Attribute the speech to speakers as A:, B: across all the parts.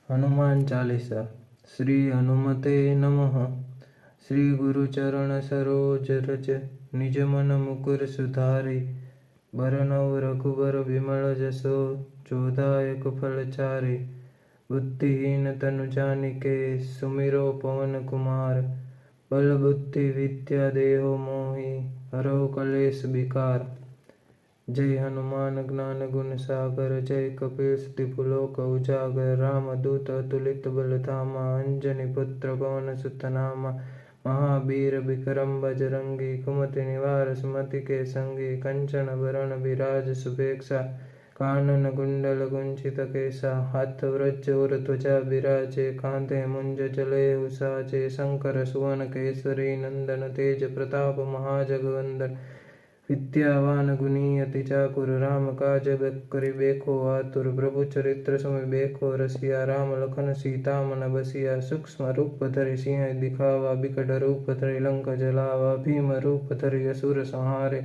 A: हनुमान चालीसा। श्री हनुमते नमः। श्री गुरु चरण सरोज रज, निज मन मुकुर सुधारी। बरनउँ रघुबर विमल जसो, जोदायक फलचारी। बुद्धिहीन तनु जानिके, सुमिरो पवन कुमार। बल बुद्धि विद्या देहो मोहि, हरहु कलेश विकार। जय हनुमान ज्ञान गुण सागर, जय कपीस तिपु लोक उजागर। राम दूत अतुलित बल धामा, अंजनी पुत्र पवन सुत नामा। महावीर विक्रम बजरंगी, कुमति निवार सुमति के संगी। कंचन बरन विराज सुबेक्षा, कानन कुंडल कुंचित केसा। हाथ वज्र और ध्वजा विराजे, कांधे मुंज जनेऊ साजे। शंकर सुवन केसरी नंदन, तेज प्रताप महाजगवंदन। विद्यावान गुणी अति चातुर, राम काज करिबेको आतुर। प्रभु चरित्र सुनिबेको रसिया, राम लखन सीता मन बसिया। सूक्ष्म रूप धरि सिंह दिखावा, बिकट रूप धरि लंका जलावा। भीम रूप धरि असुर संहारे,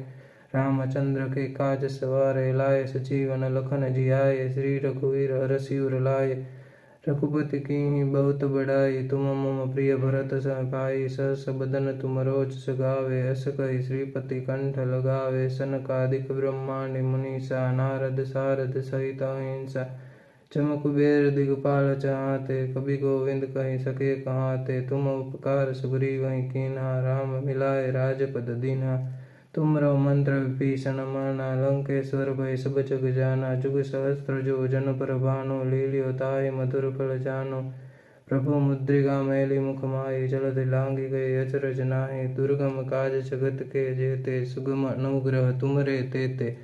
A: रामचंद्र के काज सवारे। लाए सजीवन लखन जियाए, श्री रघुवीर हरषि उर लाए। रघुपति कीन्ही बहुत बड़ाई, तुम मम प्रिय भरत सम भाई। सहस बदन तुम रोज गावे, अस कहि श्रीपति कंठ लगावे। सनकादिक ब्रह्मांड मुनीसा, नारद सारद सहित अहिंसा। जम कुबेर दिगपाल चाहते, कवि गोविंद कहि सके कहाते। तुम उपकार सुग्रीव कीन्हा, राम मिलाए राजपद दीन्हा। तुमरो मंत्र विभीषण माना, लंकेश्वर भय सब जग जाना। जुग सहस्त्र जो जन पर भानु, लील्यो ताहि मधुर फल जानु। प्रभु मुद्रिका मैली मुख माहि, जलधि लांघि गए अचरज नाहि। दुर्गम काज जगत के जेते, सुगम अनुग्रह तुमरे तेते।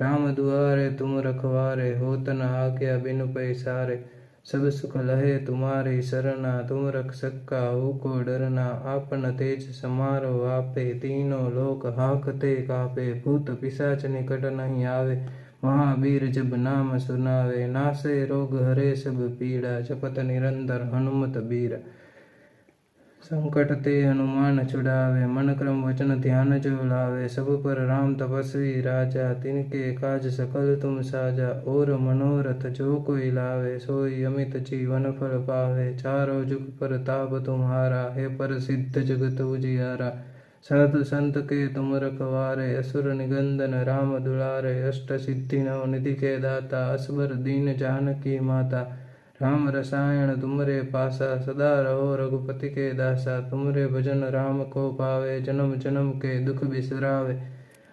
A: राम दुआरे तुम रखवारे, होत न आज्ञा बिनु पैसारे। सब सुख लहे तुम्हारी सरना, तुम रक्षक काहू को डरना। आपन तेज समारो आपे, तीनों लोक हांकते कापे। भूत पिशाच निकट नहीं आवे, महावीर जब नाम सुनावे। नासे रोग हरे सब पीड़ा, जपत निरंतर हनुमत बीरा। संकट ते हनुमान छुड़ावे, मन क्रम वचन ध्यान जो लावे। सब पर राम तपस्वी राजा, तिनके काज सकल तुम साजा। और मनोरथ जो कोई लावे, सोई अमित जीवन फल पावे। चारों जुग पर ताप तुम्हारा, हे प्रसिद्ध जगत उजियारा। साधु संत के तुम रखवारे, असुर निकंदन राम दुलारे। अष्ट सिद्धि नव निधि के दाता, असबर दीन जानकी माता। राम रसायन तुमरे पासा, सदा रहो रघुपति के दासा। तुमरे भजन राम को पावे, जन्म जन्म के दुख बिसरावे।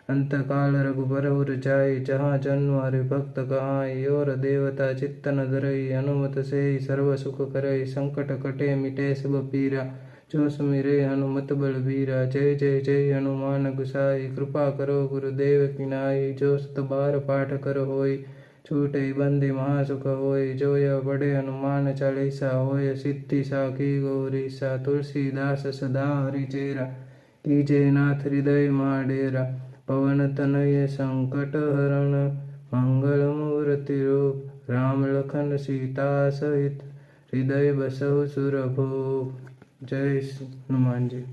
A: अंत काल रघुबर उर जाई, जहाँ जन्म हरि भक्त कहाई। और देवता चित्तन धरई, हनुमत से सर्व सुख करई। संकट कटे मिटे सब पीरा, जो सुमिरे हनुमत बलबीरा। जय जय जय हनुमान गुसाई, कृपा करो गुरुदेव की नाई। जो सत बार पाठ कर होई, छूटे बंदी महासुख होय। जो यह पढ़े हनुमान चालीसा, होय सिद्धि साखी गौरीसा। तुलसीदास सदा हरिचेरा, कीजे नाथ हृदय महाडेरा। पवन तनय संकट हरण, मंगल मूर्ति रूप। राम लखन सीता सहित, हृदय बसहु सुरभूप। जय हनुमान जी।